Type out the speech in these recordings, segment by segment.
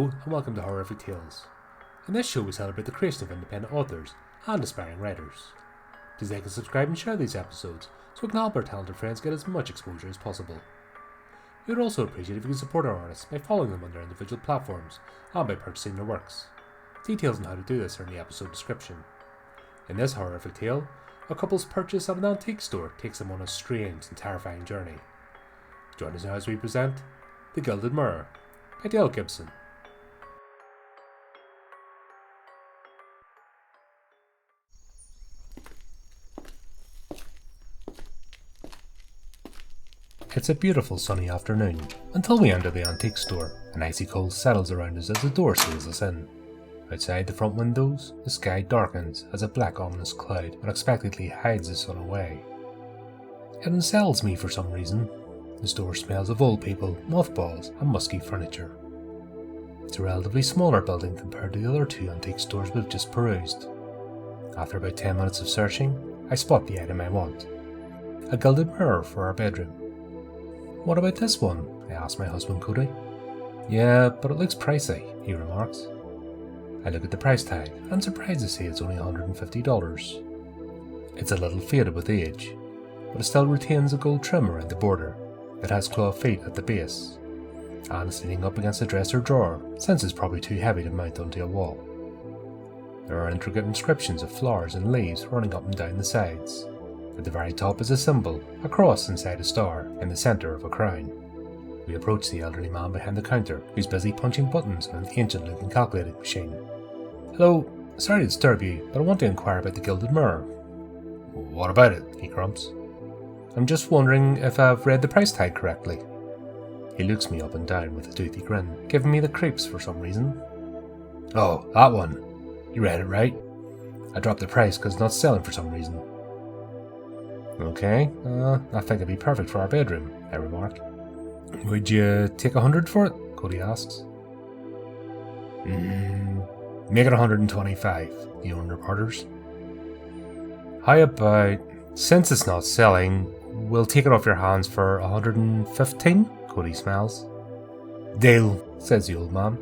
Hello and welcome to Horrific Tales. In this show we celebrate the creation of independent authors and aspiring writers. Please like and subscribe and share these episodes so we can help our talented friends get as much exposure as possible. We would also appreciate if you could support our artists by following them on their individual platforms and by purchasing their works. Details on how to do this are in the episode description. In this horrific tale, a couple's purchase of an antique store takes them on a strange and terrifying journey. Join us now as we present The Gilded Mirror by Gibson. It's a beautiful sunny afternoon until we enter the antique store. An icy cold settles around us as the door seals us in. Outside the front windows, the sky darkens as a black ominous cloud unexpectedly hides the sun away. It unsettles me for some reason. The store smells of old people, mothballs and musky furniture. It's a relatively smaller building compared to the other two antique stores we've just perused. After about 10 minutes of searching, I spot the item I want. A gilded mirror for our bedroom. "What about this one?" I ask my husband Cody. "Yeah, but it looks pricey," he remarks. I look at the price tag and I'm surprised to see it's only $150. It's a little faded with age, but it still retains a gold trim around the border. It has claw feet at the base, and it's leaning up against a dresser drawer since it's probably too heavy to mount onto a wall. There are intricate inscriptions of flowers and leaves running up and down the sides. At the very top is a symbol, a cross inside a star, in the centre of a crown. We approach the elderly man behind the counter, who's busy punching buttons on an ancient-looking calculating machine. "Hello, sorry to disturb you, but I want to inquire about the gilded mirror." "What about it?" he grumps. "I'm just wondering if I've read the price tag correctly." He looks me up and down with a toothy grin, giving me the creeps for some reason. "Oh, that one. You read it right. I dropped the price because it's not selling for some reason." "Okay, I think it'd be perfect for our bedroom," I remark. "Would you take 100 for it?" Cody asks. Make it 125, the owner mutters. "How about, since it's not selling, we'll take it off your hands for 115? Cody smiles. "Deal," says the old man.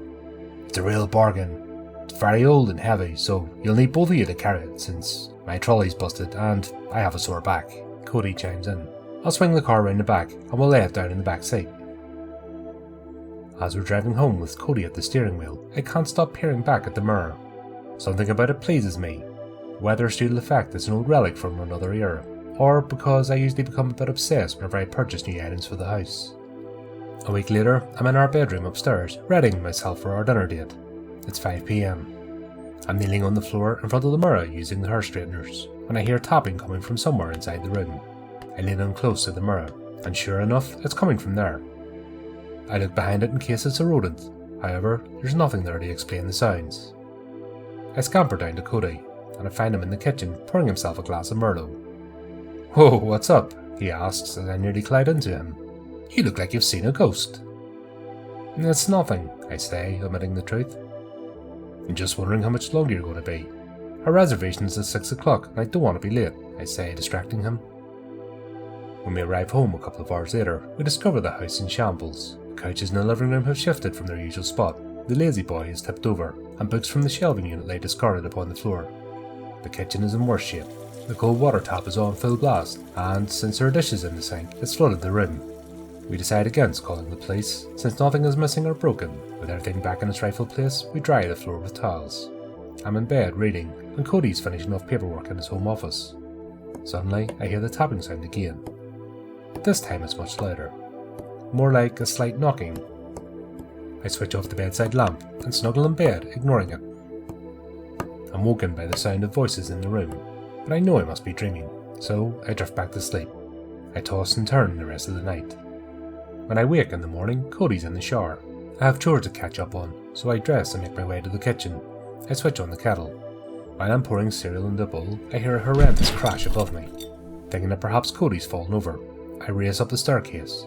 "It's a real bargain. It's very old and heavy, so you'll need both of you to carry it since my trolley's busted and I have a sore back." Cody chimes in. "I'll swing the car round the back and we'll lay it down in the back seat." As we're driving home with Cody at the steering wheel, I can't stop peering back at the mirror. Something about it pleases me, whether it's due to the fact it's an old relic from another era, or because I usually become a bit obsessed whenever I purchase new items for the house. A week later, I'm in our bedroom upstairs, readying myself for our dinner date. It's 5 p.m. I'm kneeling on the floor in front of the mirror using the hair straighteners, when I hear tapping coming from somewhere inside the room. I lean in close to the mirror, and sure enough, it's coming from there. I look behind it in case it's a rodent, however, there's nothing there to explain the sounds. I scamper down to Cody, and I find him in the kitchen pouring himself a glass of Merlot. "Whoa, what's up?" he asks as I nearly collide into him. "You look like you've seen a ghost." "It's nothing," I say, omitting the truth. "I'm just wondering how much longer you're going to be. Our reservation is at 6 o'clock and I don't want to be late," I say, distracting him. When we arrive home a couple of hours later, we discover the house in shambles. The couches in the living room have shifted from their usual spot, the lazy boy is tipped over, and books from the shelving unit lay discarded upon the floor. The kitchen is in worse shape. The cold water tap is on full blast, and since there are dishes in the sink, it's flooded the room. We decide against calling the police, since nothing is missing or broken. With everything back in its rightful place, we dry the floor with towels. I'm in bed reading, and Cody's finishing off paperwork in his home office. Suddenly, I hear the tapping sound again. This time it's much louder, more like a slight knocking. I switch off the bedside lamp and snuggle in bed, ignoring it. I'm woken by the sound of voices in the room, but I know I must be dreaming, so I drift back to sleep. I toss and turn the rest of the night. When I wake in the morning, Cody's in the shower. I have chores to catch up on, so I dress and make my way to the kitchen. I switch on the kettle. While I'm pouring cereal into a bowl, I hear a horrendous crash above me. Thinking that perhaps Cody's fallen over, I race up the staircase.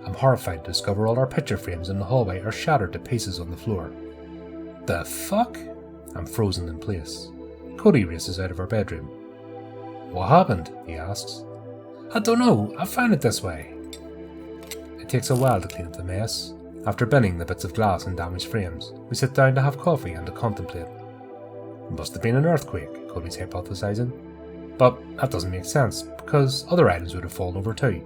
I'm horrified to discover all our picture frames in the hallway are shattered to pieces on the floor. "The fuck?" I'm frozen in place. Cody races out of our bedroom. "What happened?" he asks. "I don't know, I found it this way." It takes a while to clean up the mess. After bending the bits of glass and damaged frames, we sit down to have coffee and to contemplate. It must have been an earthquake, Cody's hypothesizing. But that doesn't make sense, because other items would have fallen over too.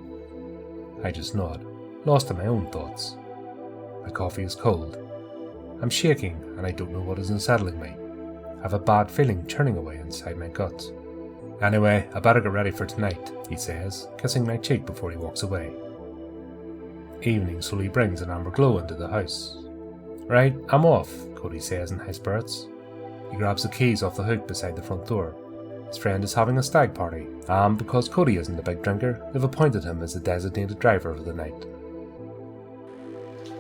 I just nod, lost in my own thoughts. My coffee is cold. I'm shaking, and I don't know what is unsettling me. I have a bad feeling churning away inside my guts. Anyway, I better get ready for tonight, he says, kissing my cheek before he walks away. Evening slowly brings an amber glow into the house. Right, I'm off, Cody says in high spirits. He grabs the keys off the hook beside the front door. His friend is having a stag party, and because Cody isn't a big drinker, they've appointed him as the designated driver for the night.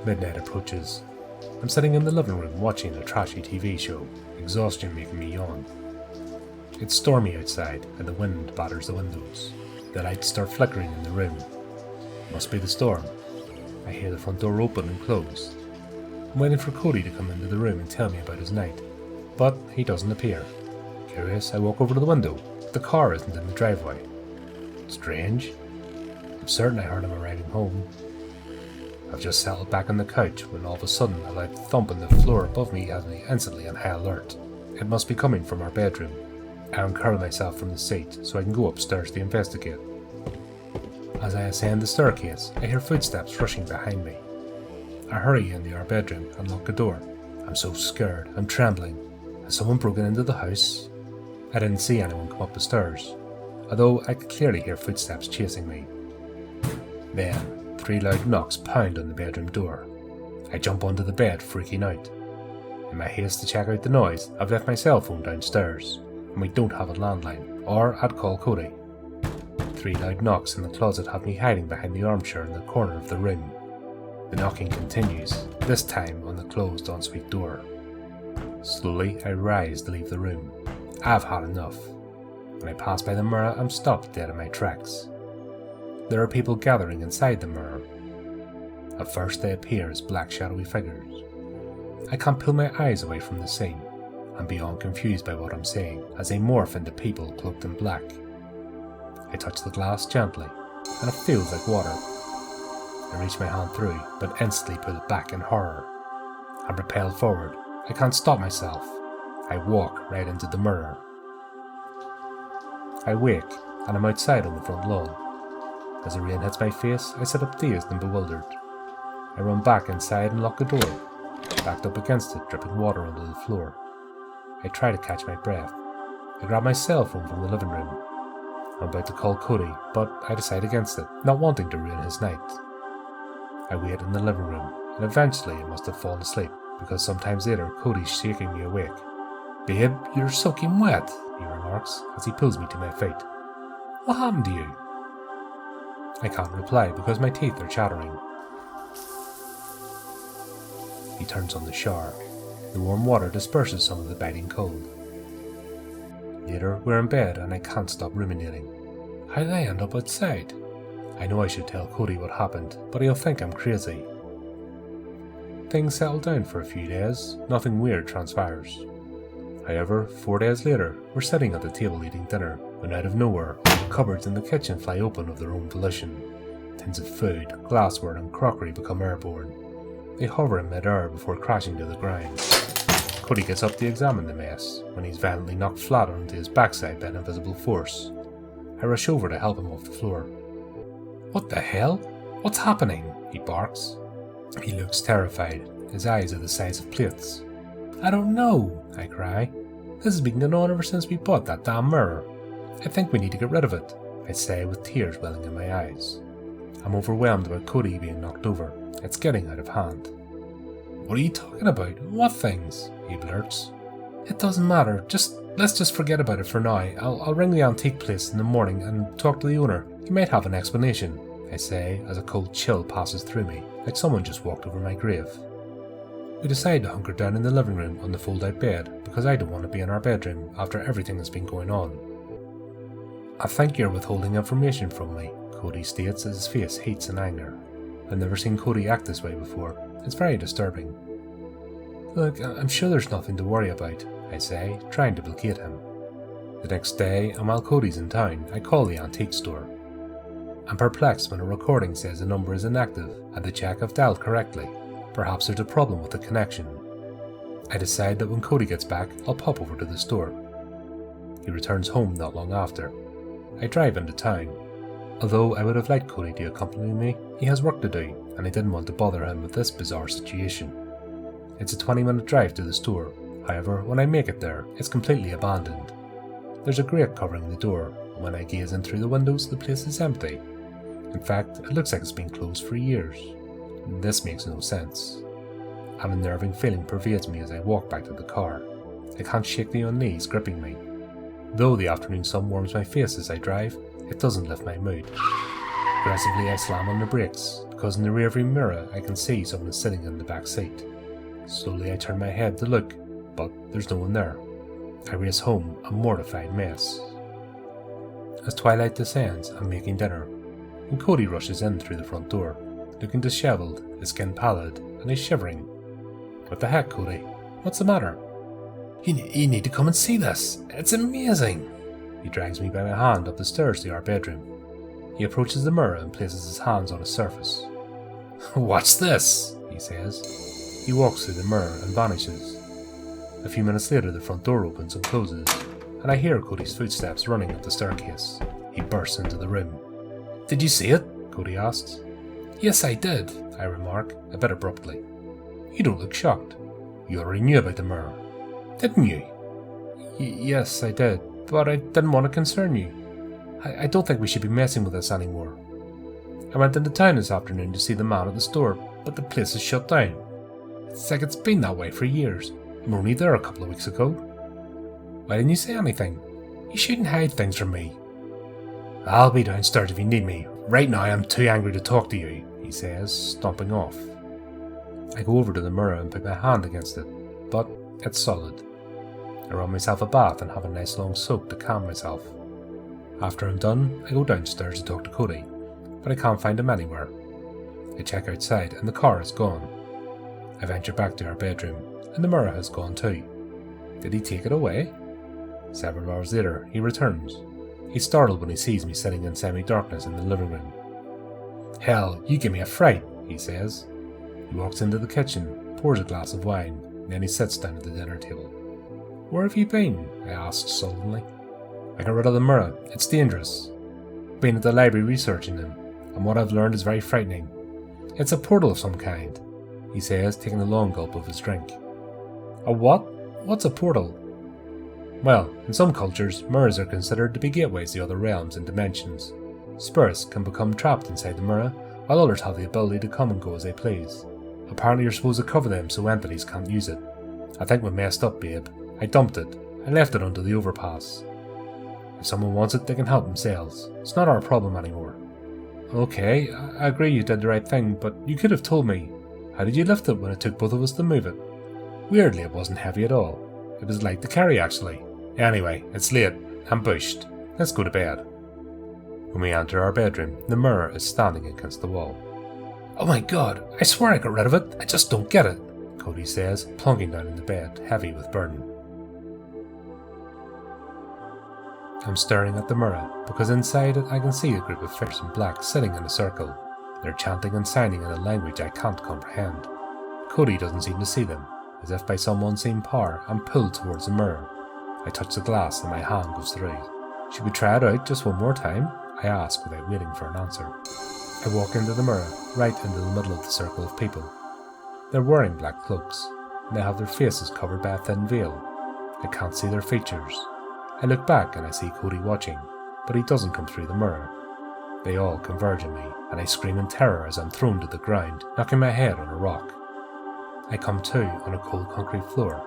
Midnight approaches. I'm sitting in the living room watching a trashy TV show, exhaustion making me yawn. It's stormy outside, and the wind batters the windows. The lights start flickering in the room. Must be the storm. I hear the front door open and close. I'm waiting for Cody to come into the room and tell me about his night, but he doesn't appear. Curious, I walk over to the window. The car isn't in the driveway. Strange. I'm certain I heard him arriving home. I've just settled back on the couch when all of a sudden a loud thump on the floor above me has me instantly on high alert. It must be coming from our bedroom. I uncurl myself from the seat so I can go upstairs to investigate. As I ascend the staircase, I hear footsteps rushing behind me. I hurry into our bedroom and lock the door. I'm so scared, I'm trembling. Has someone broken into the house? I didn't see anyone come up the stairs, although I could clearly hear footsteps chasing me. Then, 3 loud knocks pound on the bedroom door. I jump onto the bed, freaking out. In my haste to check out the noise, I've left my cell phone downstairs, and we don't have a landline, or I'd call Cody. 3 loud knocks in the closet have me hiding behind the armchair in the corner of the room. The knocking continues, this time on the closed ensuite door. Slowly, I rise to leave the room. I've had enough. When I pass by the mirror, I'm stopped dead in my tracks. There are people gathering inside the mirror. At first they appear as black shadowy figures. I can't pull my eyes away from the scene. I'm beyond confused by what I'm seeing as they morph into people cloaked in black. I touch the glass gently, and it feels like water. I reach my hand through, but instantly pull it back in horror. I'm propelled forward. I can't stop myself. I walk right into the mirror. I wake, and I'm outside on the front lawn. As the rain hits my face, I sit up dazed and bewildered. I run back inside and lock the door, backed up against it, dripping water onto the floor. I try to catch my breath. I grab my cell phone from the living room. I'm about to call Cody, but I decide against it, not wanting to ruin his night. I wait in the living room, and eventually I must have fallen asleep, because sometimes later Cody's shaking me awake. "Babe, you're soaking wet," he remarks as he pulls me to my feet. "What happened to you?" I can't reply because my teeth are chattering. He turns on the shower. The warm water disperses some of the biting cold. Later, we're in bed and I can't stop ruminating. How did I end up outside? I know I should tell Cody what happened, but he'll think I'm crazy. Things settle down for a few days. Nothing weird transpires. However, 4 days later, we're sitting at the table eating dinner, when out of nowhere, all the cupboards in the kitchen fly open of their own volition. Tins of food, glassware and crockery become airborne. They hover in mid-air before crashing to the ground. Cody gets up to examine the mess, when he's violently knocked flat onto his backside by an invisible force. I rush over to help him off the floor. "What the hell? What's happening?" he barks. He looks terrified. His eyes are the size of plates. "I don't know," I cry. "This has been going on ever since we bought that damn mirror. I think we need to get rid of it," I say with tears welling in my eyes. I'm overwhelmed about Cody being knocked over. It's getting out of hand. "What are you talking about? What things?" he blurts. "It doesn't matter. Let's just forget about it for now. I'll ring the antique place in the morning and talk to the owner. He might have an explanation," I say as a cold chill passes through me, like someone just walked over my grave. We decide to hunker down in the living room on the fold-out bed because I don't want to be in our bedroom after everything that's been going on. "I think you're withholding information from me," Cody states as his face heats in anger. I've never seen Cody act this way before. It's very disturbing. "Look, I'm sure there's nothing to worry about," I say, trying to placate him. The next day, and while Cody's in town, I call the antique store. I'm perplexed when a recording says the number is inactive and the check have dialed correctly. Perhaps there's a problem with the connection. I decide that when Cody gets back, I'll pop over to the store. He returns home not long after. I drive into town. Although I would have liked Cody to accompany me, he has work to do, and I didn't want to bother him with this bizarre situation. It's a 20-minute drive to the store. However, when I make it there, it's completely abandoned. There's a grate covering the door, and when I gaze in through the windows, the place is empty. In fact, it looks like it's been closed for years. This makes no sense. An unnerving feeling pervades me as I walk back to the car. I can't shake the unease gripping me. Though the afternoon sun warms my face as I drive, it doesn't lift my mood. Aggressively I slam on the brakes, because in the rearview mirror I can see someone sitting in the back seat. Slowly I turn my head to look, but there's no one there. I race home, a mortified mess. As twilight descends, I'm making dinner, and Cody rushes in through the front door, looking dishevelled, his skin pallid, and he's shivering. What the heck, Cody? What's the matter? You need to come and see this. It's amazing. He drags me by my hand up the stairs to our bedroom. He approaches the mirror and places his hands on its surface. What's this? He says. He walks through the mirror and vanishes. A few minutes later the front door opens and closes, and I hear Cody's footsteps running up the staircase. He bursts into the room. Did you see it? Cody asks. Yes, I did, I remark, a bit abruptly. You don't look shocked. You already knew about the mirror, didn't you? Yes, I did, but I didn't want to concern you. I don't think we should be messing with this anymore. I went into town this afternoon to see the man at the store, but the place is shut down. It's like it's been that way for years. I'm only there a couple of weeks ago. Why didn't you say anything? You shouldn't hide things from me. I'll be downstairs if you need me. Right now I'm too angry to talk to you, he says, stomping off. I go over to the mirror and put my hand against it, but it's solid. I run myself a bath and have a nice long soak to calm myself. After I'm done, I go downstairs to talk to Cody, but I can't find him anywhere. I check outside and the car is gone. I venture back to our bedroom, and the mirror has gone too. Did he take it away? Several hours later, he returns. He's startled when he sees me sitting in semi-darkness in the living room. Hell, you give me a fright, he says. He walks into the kitchen, pours a glass of wine, and then he sits down at the dinner table. Where have you been? I asked sullenly. I got rid of the mirror. It's dangerous. Been at the library researching them, and what I've learned is very frightening. It's a portal of some kind, he says, taking a long gulp of his drink. A what? What's a portal? Well, in some cultures, mirrors are considered to be gateways to other realms and dimensions. Spirits can become trapped inside the mirror, while others have the ability to come and go as they please. Apparently you're supposed to cover them so entities can't use it. I think we messed up, babe. I dumped it. I left it under the overpass. If someone wants it, they can help themselves. It's not our problem anymore. Okay, I agree you did the right thing, but you could have told me. How did you lift it when it took both of us to move it? Weirdly, it wasn't heavy at all. It was light to carry, actually. Anyway, it's late. I'm bushed. Let's go to bed. When we enter our bedroom, the mirror is standing against the wall. Oh my god, I swear I got rid of it. I just don't get it, Cody says, plunging down in the bed, heavy with burden. I'm staring at the mirror, because inside it I can see a group of figures in black sitting in a circle. They're chanting and signing in a language I can't comprehend. Cody doesn't seem to see them. As if by some unseen power, I'm pulled towards the mirror. I touch the glass and my hand goes through. Should we try it out just one more time? I ask without waiting for an answer. I walk into the mirror, right into the middle of the circle of people. They're wearing black cloaks, and they have their faces covered by a thin veil. I can't see their features. I look back and I see Cody watching, but he doesn't come through the mirror. They all converge on me, and I scream in terror as I'm thrown to the ground, knocking my head on a rock. I come to on a cold concrete floor.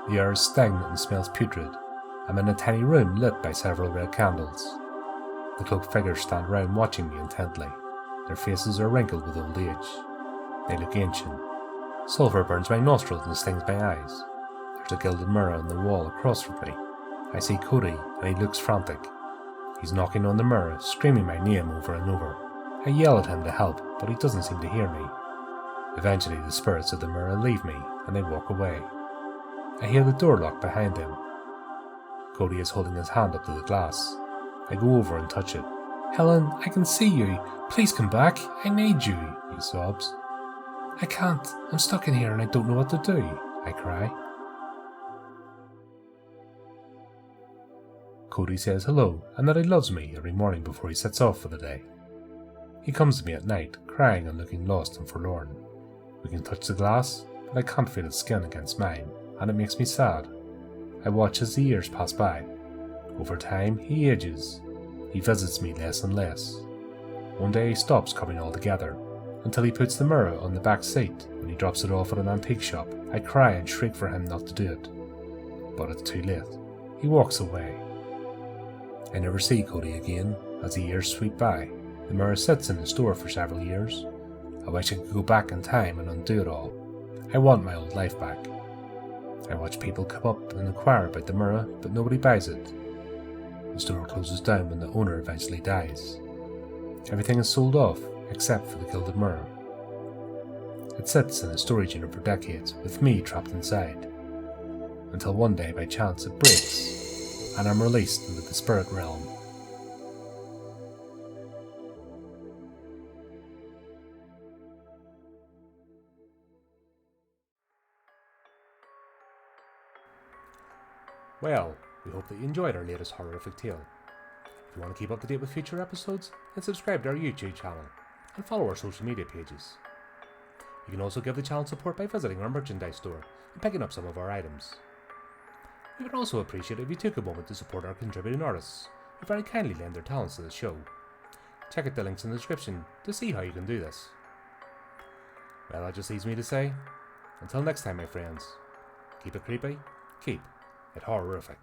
The air is stagnant and smells putrid. I'm in a tiny room lit by several red candles. The cloaked figures stand round watching me intently. Their faces are wrinkled with old age. They look ancient. Sulphur burns my nostrils and stings my eyes. There's a gilded mirror on the wall across from me. I see Cody, and he looks frantic. He's knocking on the mirror, screaming my name over and over. I yell at him to help, but he doesn't seem to hear me. Eventually the spirits of the mirror leave me, and they walk away. I hear the door lock behind him. Cody is holding his hand up to the glass. I go over and touch it. Helen, I can see you. Please come back. I need you, he sobs. I can't. I'm stuck in here and I don't know what to do, I cry. Cody says hello and that he loves me every morning before he sets off for the day. He comes to me at night, crying and looking lost and forlorn. We can touch the glass, but I can't feel his skin against mine, and it makes me sad. I watch as the years pass by. Over time, he ages. He visits me less and less. One day he stops coming altogether, until he puts the mirror on the back seat. When he drops it off at an antique shop, I cry and shriek for him not to do it. But it's too late. He walks away. I never see Cody again as the years sweep by. The mirror sits in the store for several years. I wish I could go back in time and undo it all. I want my old life back. I watch people come up and inquire about the mirror, but nobody buys it. The store closes down when the owner eventually dies. Everything is sold off except for the gilded mirror. It sits in a storage unit for decades, with me trapped inside. Until one day, by chance, it breaks, and I'm released into the spirit realm. Well, we hope that you enjoyed our latest horrific tale. If you want to keep up to date with future episodes, then subscribe to our YouTube channel and follow our social media pages. You can also give the channel support by visiting our merchandise store and picking up some of our items. We would also appreciate it if you took a moment to support our contributing artists, who very kindly lend their talents to the show. Check out the links in the description to see how you can do this. Well, that just leaves me to say, until next time my friends, keep it creepy, keep it horrific.